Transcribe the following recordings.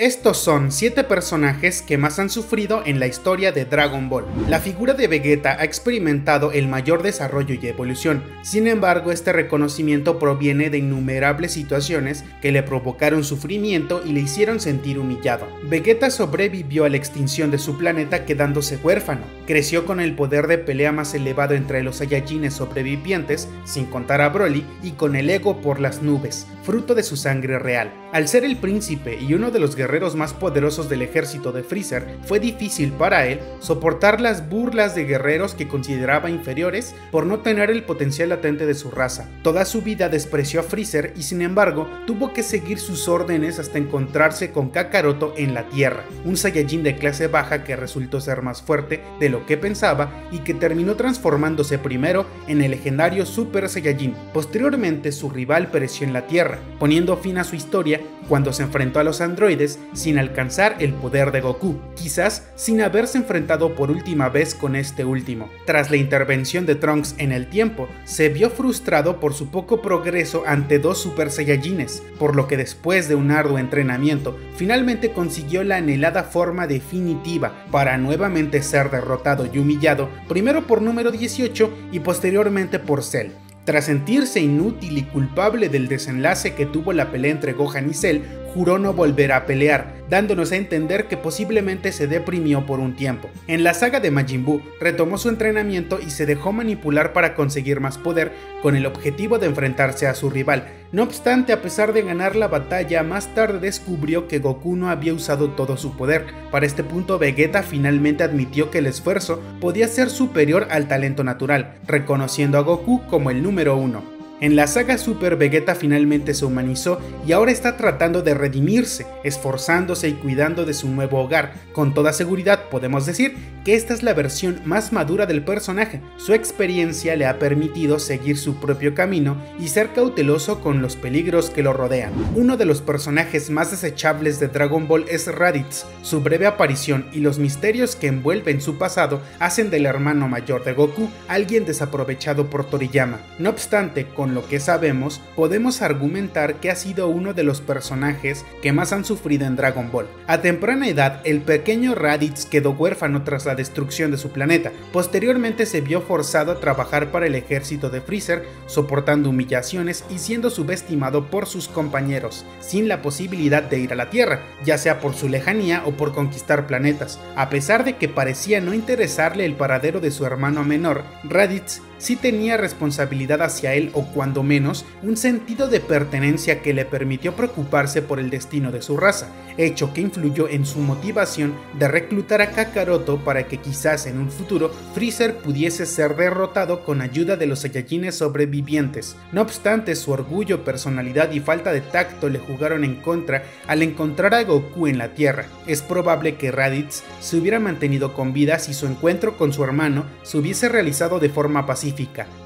Estos son 7 personajes que más han sufrido en la historia de Dragon Ball. La figura de Vegeta ha experimentado el mayor desarrollo y evolución, sin embargo este reconocimiento proviene de innumerables situaciones que le provocaron sufrimiento y le hicieron sentir humillado. Vegeta sobrevivió a la extinción de su planeta quedándose huérfano, creció con el poder de pelea más elevado entre los Saiyajines sobrevivientes, sin contar a Broly, y con el ego por las nubes, fruto de su sangre real. Al ser el príncipe y uno de los guerreros más poderosos del ejército de Freezer, fue difícil para él soportar las burlas de guerreros que consideraba inferiores por no tener el potencial latente de su raza. Toda su vida despreció a Freezer y sin embargo tuvo que seguir sus órdenes hasta encontrarse con Kakaroto en la Tierra, un Saiyajin de clase baja que resultó ser más fuerte de lo que pensaba y que terminó transformándose primero en el legendario Super Saiyajin. Posteriormente su rival pereció en la Tierra, poniendo fin a su historia cuando se enfrentó a los androides sin alcanzar el poder de Goku, quizás sin haberse enfrentado por última vez con este último. Tras la intervención de Trunks en el tiempo, se vio frustrado por su poco progreso ante dos Super Saiyajines, por lo que después de un arduo entrenamiento, finalmente consiguió la anhelada forma definitiva para nuevamente ser derrotado y humillado, primero por número 18 y posteriormente por Cell. Tras sentirse inútil y culpable del desenlace que tuvo la pelea entre Gohan y Cell, juró no volver a pelear, dándonos a entender que posiblemente se deprimió por un tiempo. En la saga de Majin Buu, retomó su entrenamiento y se dejó manipular para conseguir más poder con el objetivo de enfrentarse a su rival. No obstante, a pesar de ganar la batalla, más tarde descubrió que Goku no había usado todo su poder. Para este punto, Vegeta finalmente admitió que el esfuerzo podía ser superior al talento natural, reconociendo a Goku como el número 1. En la saga Super, Vegeta finalmente se humanizó y ahora está tratando de redimirse, esforzándose y cuidando de su nuevo hogar. Con toda seguridad podemos decir que esta es la versión más madura del personaje. Su experiencia le ha permitido seguir su propio camino y ser cauteloso con los peligros que lo rodean. Uno de los personajes más desechables de Dragon Ball es Raditz. Su breve aparición y los misterios que envuelven su pasado hacen del hermano mayor de Goku alguien desaprovechado por Toriyama. No obstante, con lo que sabemos, podemos argumentar que ha sido uno de los personajes que más han sufrido en Dragon Ball. A temprana edad, el pequeño Raditz quedó huérfano tras la destrucción de su planeta. Posteriormente se vio forzado a trabajar para el ejército de Freezer, soportando humillaciones y siendo subestimado por sus compañeros, sin la posibilidad de ir a la Tierra, ya sea por su lejanía o por conquistar planetas. A pesar de que parecía no interesarle el paradero de su hermano menor, Raditz sí tenía responsabilidad hacia él, o cuando menos un sentido de pertenencia que le permitió preocuparse por el destino de su raza, hecho que influyó en su motivación de reclutar a Kakaroto para que quizás en un futuro Freezer pudiese ser derrotado con ayuda de los Saiyajines sobrevivientes. No obstante, su orgullo, personalidad y falta de tacto le jugaron en contra al encontrar a Goku en la Tierra. Es probable que Raditz se hubiera mantenido con vida si su encuentro con su hermano se hubiese realizado de forma pacífica.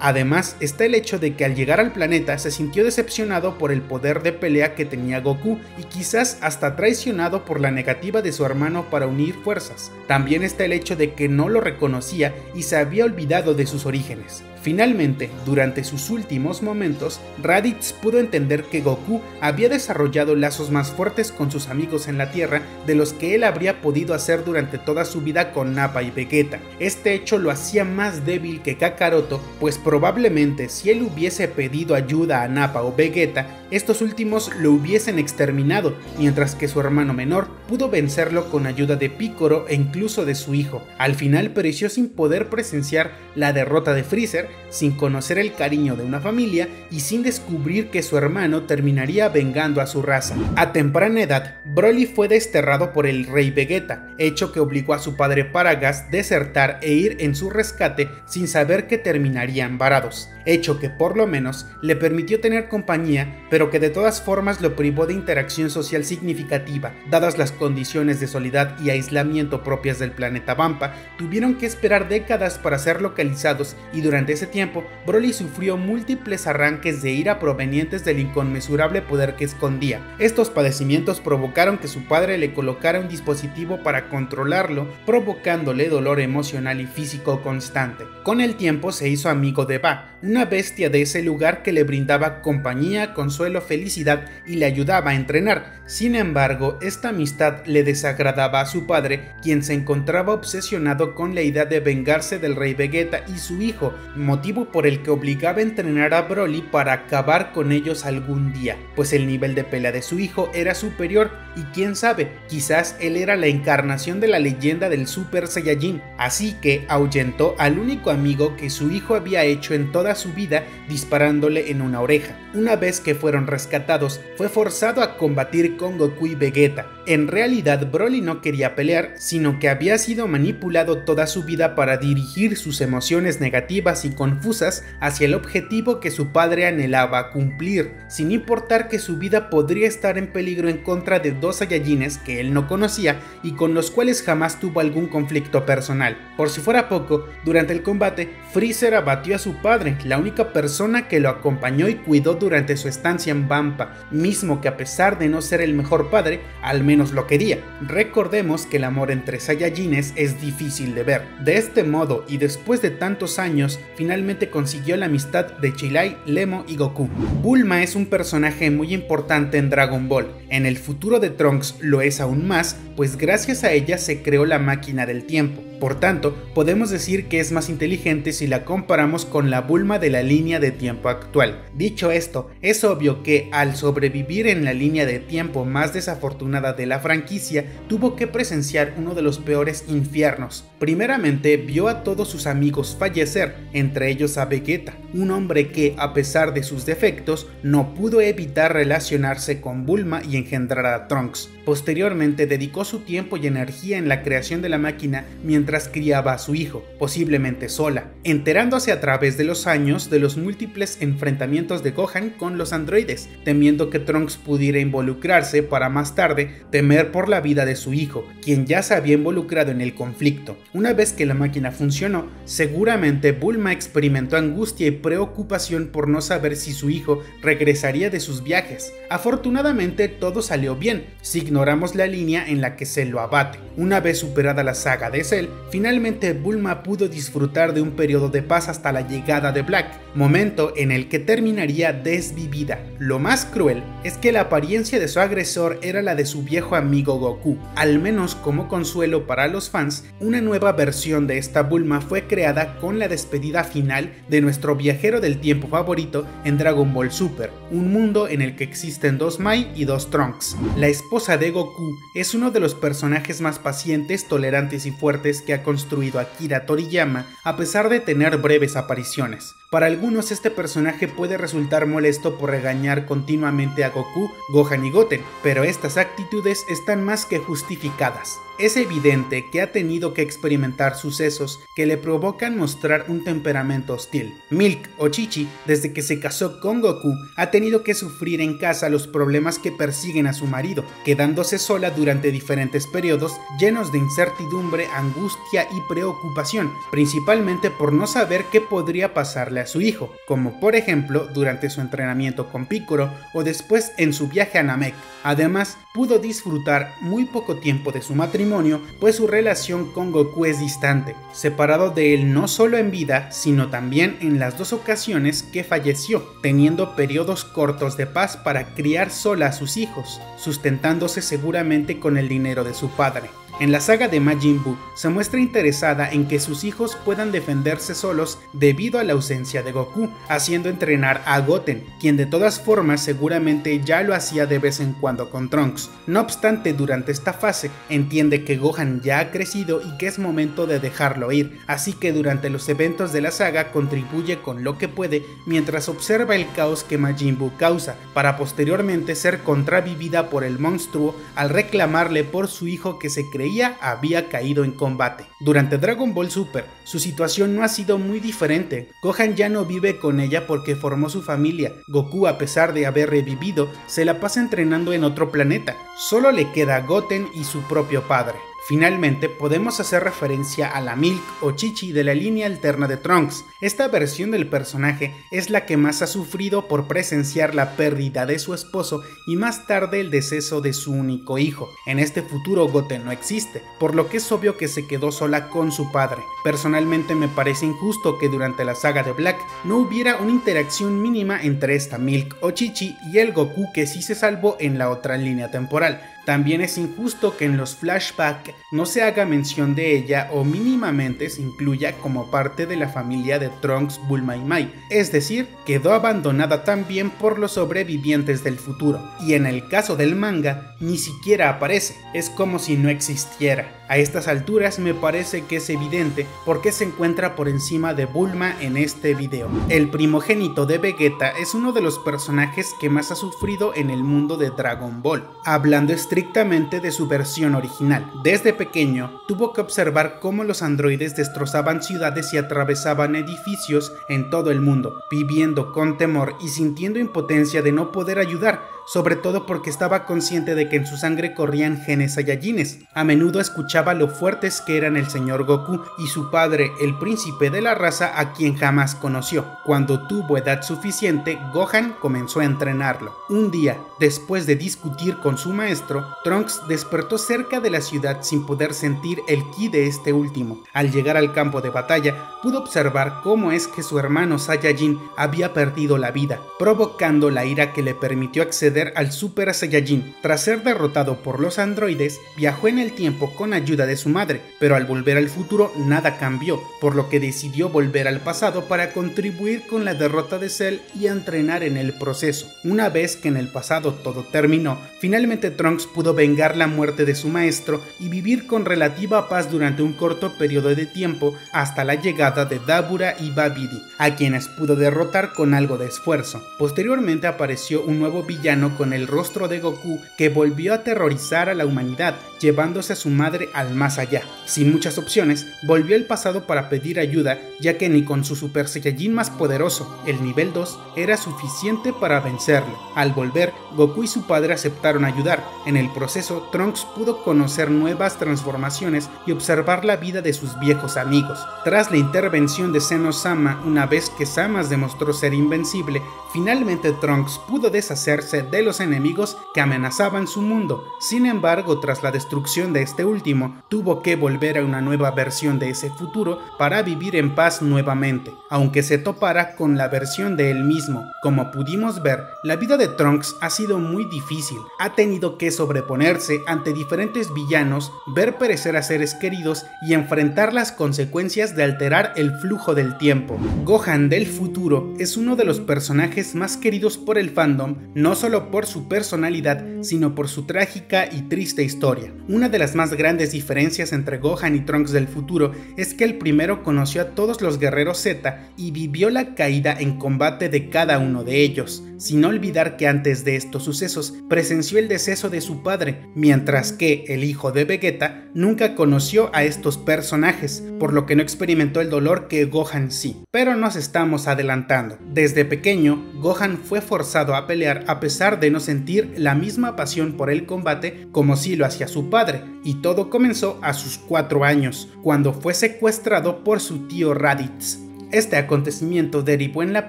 Además, está el hecho de que al llegar al planeta se sintió decepcionado por el poder de pelea que tenía Goku y quizás hasta traicionado por la negativa de su hermano para unir fuerzas. También está el hecho de que no lo reconocía y se había olvidado de sus orígenes. Finalmente, durante sus últimos momentos, Raditz pudo entender que Goku había desarrollado lazos más fuertes con sus amigos en la Tierra de los que él habría podido hacer durante toda su vida con Nappa y Vegeta. Este hecho lo hacía más débil que Kakaroto, pues probablemente si él hubiese pedido ayuda a Nappa o Vegeta, estos últimos lo hubiesen exterminado, mientras que su hermano menor pudo vencerlo con ayuda de Piccolo e incluso de su hijo. Al final pereció sin poder presenciar la derrota de Freezer, sin conocer el cariño de una familia y sin descubrir que su hermano terminaría vengando a su raza. A temprana edad, Broly fue desterrado por el rey Vegeta, hecho que obligó a su padre Paragas a desertar e ir en su rescate sin saber que terminarían varados, hecho que por lo menos le permitió tener compañía, pero que de todas formas lo privó de interacción social significativa. Dadas las condiciones de soledad y aislamiento propias del planeta Vampa, tuvieron que esperar décadas para ser localizados y durante ese tiempo, Broly sufrió múltiples arranques de ira provenientes del inconmensurable poder que escondía. Estos padecimientos provocaron que su padre le colocara un dispositivo para controlarlo, provocándole dolor emocional y físico constante. Con el tiempo se hizo amigo de Ba, un una bestia de ese lugar que le brindaba compañía, consuelo, felicidad y le ayudaba a entrenar. Sin embargo, esta amistad le desagradaba a su padre, quien se encontraba obsesionado con la idea de vengarse del rey Vegeta y su hijo, motivo por el que obligaba a entrenar a Broly para acabar con ellos algún día, pues el nivel de pelea de su hijo era superior y quién sabe, quizás él era la encarnación de la leyenda del Super Saiyajin, así que ahuyentó al único amigo que su hijo había hecho en toda su vida disparándole en una oreja. Una vez que fueron rescatados, fue forzado a combatir con Goku y Vegeta. En realidad Broly no quería pelear, sino que había sido manipulado toda su vida para dirigir sus emociones negativas y confusas hacia el objetivo que su padre anhelaba cumplir, sin importar que su vida podría estar en peligro en contra de dos Saiyajines que él no conocía y con los cuales jamás tuvo algún conflicto personal. Por si fuera poco, durante el combate, Freezer abatió a su padre, la única persona que lo acompañó y cuidó durante su estancia en Vampa, mismo que a pesar de no ser el mejor padre, al menos lo quería. Recordemos que el amor entre Saiyajines es difícil de ver. De este modo, y después de tantos años, finalmente consiguió la amistad de Chilai, Lemo y Goku. Bulma es un personaje muy importante en Dragon Ball. En el futuro de Trunks lo es aún más, pues gracias a ella se creó la máquina del tiempo. Por tanto, podemos decir que es más inteligente si la comparamos con la Bulma de la línea de tiempo actual. Dicho esto, es obvio que al sobrevivir en la línea de tiempo más desafortunada de la franquicia, tuvo que presenciar uno de los peores infiernos. Primeramente, vio a todos sus amigos fallecer, entre ellos a Vegeta, un hombre que, a pesar de sus defectos, no pudo evitar relacionarse con Bulma y engendrar a Trunks. Posteriormente, dedicó su tiempo y energía en la creación de la máquina mientras criaba a su hijo, posiblemente sola, enterándose a través de los años de los múltiples enfrentamientos de Gohan con los androides, temiendo que Trunks pudiera involucrarse para más tarde temer por la vida de su hijo, quien ya se había involucrado en el conflicto. Una vez que la máquina funcionó, seguramente Bulma experimentó angustia y preocupación por no saber si su hijo regresaría de sus viajes. Afortunadamente todo salió bien, si ignoramos la línea en la que Cell lo abate. Una vez superada la saga de Cell, finalmente Bulma pudo disfrutar de un periodo de paz hasta la llegada de Black, momento en el que terminaría desvivida. Lo más cruel es que la apariencia de su agresor era la de su viejo amigo Goku. Al menos como consuelo para los fans, una nueva versión de esta Bulma fue creada con la despedida final de nuestro viajero del tiempo favorito en Dragon Ball Super, un mundo en el que existen dos Mai y dos Trunks. La esposa de Goku es uno de los personajes más pacientes, tolerantes y fuertes que ha construido Akira Toriyama, a pesar de tener breves apariciones. Para algunos este personaje puede resultar molesto por regañar continuamente a Goku, Gohan y Goten, pero estas actitudes están más que justificadas. Es evidente que ha tenido que experimentar sucesos que le provocan mostrar un temperamento hostil. Milk o Chichi, desde que se casó con Goku, ha tenido que sufrir en casa los problemas que persiguen a su marido, quedándose sola durante diferentes periodos llenos de incertidumbre, angustia y preocupación, principalmente por no saber qué podría pasarle a su hijo, como por ejemplo durante su entrenamiento con Piccolo o después en su viaje a Namek. Además, pudo disfrutar muy poco tiempo de su matrimonio, pues su relación con Goku es distante, separado de él no solo en vida, sino también en las dos ocasiones que falleció, teniendo periodos cortos de paz para criar sola a sus hijos, sustentándose seguramente con el dinero de su padre. En la saga de Majin Buu se muestra interesada en que sus hijos puedan defenderse solos debido a la ausencia de Goku, haciendo entrenar a Goten, quien de todas formas seguramente ya lo hacía de vez en cuando con Trunks. No obstante, durante esta fase entiende que Gohan ya ha crecido y que es momento de dejarlo ir, así que durante los eventos de la saga contribuye con lo que puede mientras observa el caos que Majin Buu causa, para posteriormente ser contravivida por el monstruo al reclamarle por su hijo que se creía había caído en combate. Durante Dragon Ball Super, su situación no ha sido muy diferente. Gohan ya no vive con ella porque formó su familia. Goku, a pesar de haber revivido, se la pasa entrenando en otro planeta. Solo le queda Goten y su propio padre. Finalmente, podemos hacer referencia a la Milk o Chi-Chi de la línea alterna de Trunks. Esta versión del personaje es la que más ha sufrido por presenciar la pérdida de su esposo y más tarde el deceso de su único hijo. En este futuro Goten no existe, por lo que es obvio que se quedó sola con su padre. Personalmente me parece injusto que durante la saga de Black no hubiera una interacción mínima entre esta Milk o Chi-Chi y el Goku que sí se salvó en la otra línea temporal. También es injusto que en los flashbacks no se haga mención de ella o mínimamente se incluya como parte de la familia de Trunks, Bulma y Mai, es decir, quedó abandonada también por los sobrevivientes del futuro, y en el caso del manga ni siquiera aparece, es como si no existiera. A estas alturas me parece que es evidente por qué se encuentra por encima de Bulma en este video. El primogénito de Vegeta es uno de los personajes que más ha sufrido en el mundo de Dragon Ball, hablando estrictamente de su versión original. Desde pequeño tuvo que observar cómo los androides destrozaban ciudades y atravesaban edificios en todo el mundo, viviendo con temor y sintiendo impotencia de no poder ayudar, sobre todo porque estaba consciente de que en su sangre corrían genes saiyajines. A menudo escuchaba lo fuertes que eran el señor Goku y su padre, el príncipe de la raza a quien jamás conoció. Cuando tuvo edad suficiente, Gohan comenzó a entrenarlo. Un día, después de discutir con su maestro, Trunks despertó cerca de la ciudad sin poder sentir el ki de este último. Al llegar al campo de batalla, pudo observar cómo es que su hermano Saiyajin había perdido la vida, provocando la ira que le permitió acceder al Super Saiyajin. Tras ser derrotado por los androides, viajó en el tiempo con ayuda de su madre, pero al volver al futuro nada cambió, por lo que decidió volver al pasado para contribuir con la derrota de Cell y entrenar en el proceso. Una vez que en el pasado todo terminó, finalmente Trunks pudo vengar la muerte de su maestro y vivir con relativa paz durante un corto periodo de tiempo hasta la llegada de Dabura y Babidi, a quienes pudo derrotar con algo de esfuerzo. Posteriormente apareció un nuevo villano con el rostro de Goku que volvió a aterrorizar a la humanidad, llevándose a su madre al más allá. Sin muchas opciones, volvió al pasado para pedir ayuda, ya que ni con su Super Saiyajin más poderoso, el nivel 2, era suficiente para vencerlo. Al volver, Goku y su padre aceptaron ayudar. En el proceso, Trunks pudo conocer nuevas transformaciones y observar la vida de sus viejos amigos. Tras la intervención de Zeno-sama, una vez que Zamasu demostró ser invencible, finalmente Trunks pudo deshacerse de los enemigos que amenazaban su mundo. Sin embargo, tras la destrucción de este último, tuvo que volver a una nueva versión de ese futuro para vivir en paz nuevamente, aunque se topara con la versión de él mismo. Como pudimos ver, la vida de Trunks ha sido muy difícil. Ha tenido que sobreponerse ante diferentes villanos, ver perecer a seres queridos y enfrentar las consecuencias de alterar el flujo del tiempo. Gohan del futuro es uno de los personajes más queridos por el fandom, no solo por su personalidad, sino por su trágica y triste historia. Una de las más grandes diferencias entre Gohan y Trunks del futuro es que el primero conoció a todos los guerreros Z y vivió la caída en combate de cada uno de ellos, sin olvidar que antes de estos sucesos presenció el deceso de su padre, mientras que el hijo de Vegeta nunca conoció a estos personajes, por lo que no experimentó el dolor que Gohan sí. Pero nos estamos adelantando. Desde pequeño, Gohan fue forzado a pelear a pesar de no sentir la misma pasión por el combate como si lo hacía su padre, y todo comenzó a sus 4 años, cuando fue secuestrado por su tío Raditz. Este acontecimiento derivó en la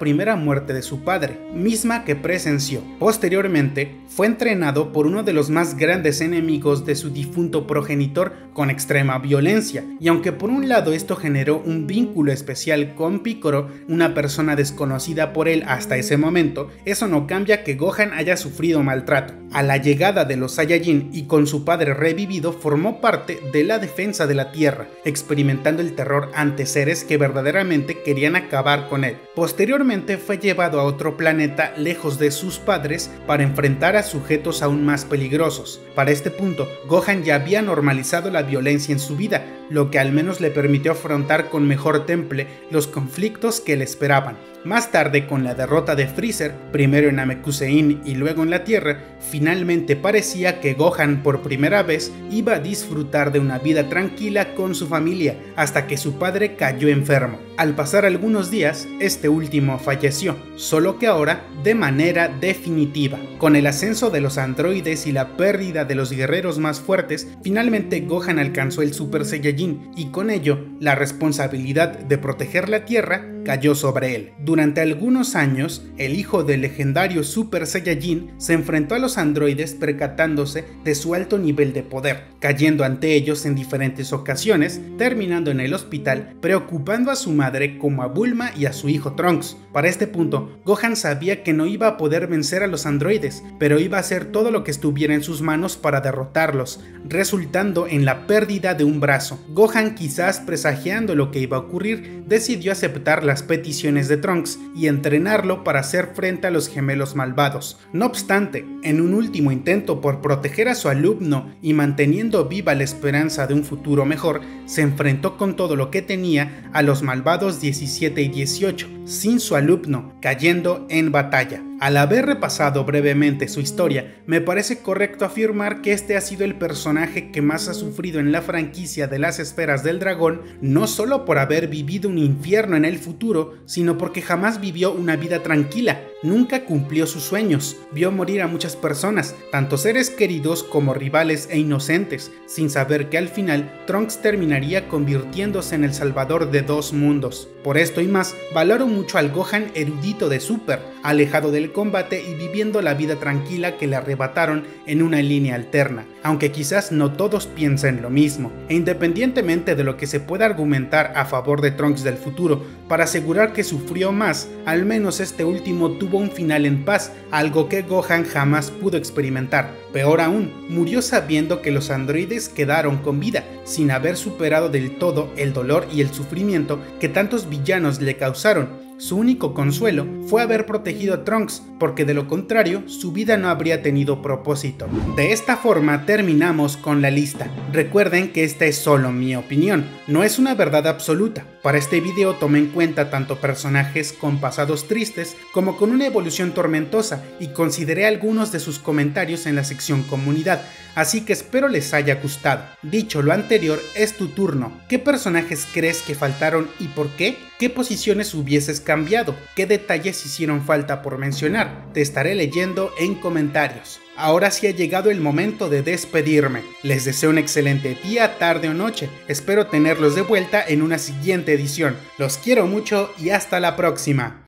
primera muerte de su padre, misma que presenció. Posteriormente, fue entrenado por uno de los más grandes enemigos de su difunto progenitor con extrema violencia, y aunque por un lado esto generó un vínculo especial con Piccolo, una persona desconocida por él hasta ese momento, eso no cambia que Gohan haya sufrido maltrato. A la llegada de los Saiyajin y con su padre revivido, formó parte de la defensa de la Tierra, experimentando el terror ante seres que verdaderamente querían acabar con él. Posteriormente fue llevado a otro planeta lejos de sus padres para enfrentar a sujetos aún más peligrosos. Para este punto, Gohan ya había normalizado la violencia en su vida, lo que al menos le permitió afrontar con mejor temple los conflictos que le esperaban. Más tarde, con la derrota de Freezer, primero en Namekusein y luego en la Tierra, finalmente parecía que Gohan por primera vez iba a disfrutar de una vida tranquila con su familia, hasta que su padre cayó enfermo. Al pasar pasar algunos días, este último falleció, solo que ahora de manera definitiva. Con el ascenso de los androides y la pérdida de los guerreros más fuertes, finalmente Gohan alcanzó el Super Saiyajin y con ello la responsabilidad de proteger la Tierra cayó sobre él. Durante algunos años, el hijo del legendario Super Saiyajin se enfrentó a los androides percatándose de su alto nivel de poder, cayendo ante ellos en diferentes ocasiones, terminando en el hospital preocupando a su madre como a Bulma y a su hijo Trunks. Para este punto, Gohan sabía que no iba a poder vencer a los androides, pero iba a hacer todo lo que estuviera en sus manos para derrotarlos, resultando en la pérdida de un brazo. Gohan, quizás presagiando lo que iba a ocurrir, decidió aceptar las peticiones de Trunks y entrenarlo para hacer frente a los gemelos malvados. No obstante, en un último intento por proteger a su alumno y manteniendo viva la esperanza de un futuro mejor, se enfrentó con todo lo que tenía a los malvados 17 y 18, sin su alumno, cayendo en batalla. Al haber repasado brevemente su historia, me parece correcto afirmar que este ha sido el personaje que más ha sufrido en la franquicia de las esferas del dragón, no solo por haber vivido un infierno en el futuro, sino porque jamás vivió una vida tranquila, nunca cumplió sus sueños, vio morir a muchas personas, tanto seres queridos como rivales e inocentes, sin saber que al final Trunks terminaría convirtiéndose en el salvador de dos mundos. Por esto y más, valoro mucho al Gohan erudito de Super, alejado del combate y viviendo la vida tranquila que le arrebataron en una línea alterna, aunque quizás no todos piensen lo mismo. E independientemente de lo que se pueda argumentar a favor de Trunks del futuro, para asegurar que sufrió más, al menos este último tuvo un final en paz, algo que Gohan jamás pudo experimentar. Peor aún, murió sabiendo que los androides quedaron con vida, sin haber superado del todo el dolor y el sufrimiento que tantos villanos le causaron. Su único consuelo fue haber protegido a Trunks, porque de lo contrario su vida no habría tenido propósito. De esta forma terminamos con la lista. Recuerden que esta es solo mi opinión, no es una verdad absoluta. Para este video tomé en cuenta tanto personajes con pasados tristes como con una evolución tormentosa y consideré algunos de sus comentarios en la sección comunidad, así que espero les haya gustado. Dicho lo anterior, es tu turno. ¿Qué personajes crees que faltaron y por qué? ¿Qué posiciones hubieses cambiado? ¿Qué detalles hicieron falta por mencionar? Te estaré leyendo en comentarios. Ahora sí ha llegado el momento de despedirme. Les deseo un excelente día, tarde o noche. Espero tenerlos de vuelta en una siguiente edición. Los quiero mucho y hasta la próxima.